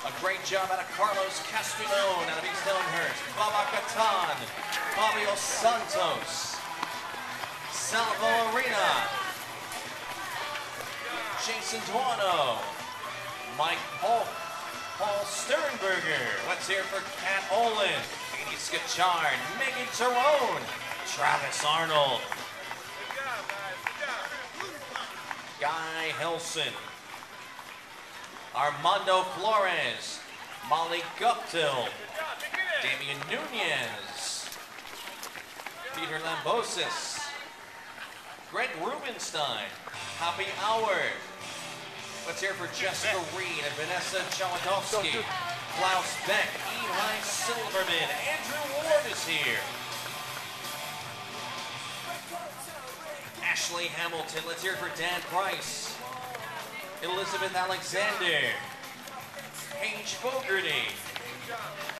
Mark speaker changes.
Speaker 1: A great job out of Carlos Castellon out of East Elmhurst. Baba Catan, Fabio Santos, Salvo Arena, Jason Duano, Mike Polk, Paul Sternberger. Let's hear for Kat Olin, Katie Scachard, Megan Tyrone, Travis Arnold, Guy Helson, Armando Flores, Molly Guptill, Damian Nunez, Peter Lambosis, Greg Rubenstein, Happy Hour. Let's hear for Jessica Reed and Vanessa Chawadowski, Klaus Beck, Eli Silverman, Andrew Ward is here. Ashley Hamilton, let's hear it for Dan Price, Elizabeth Alexander, Paige Fogarty,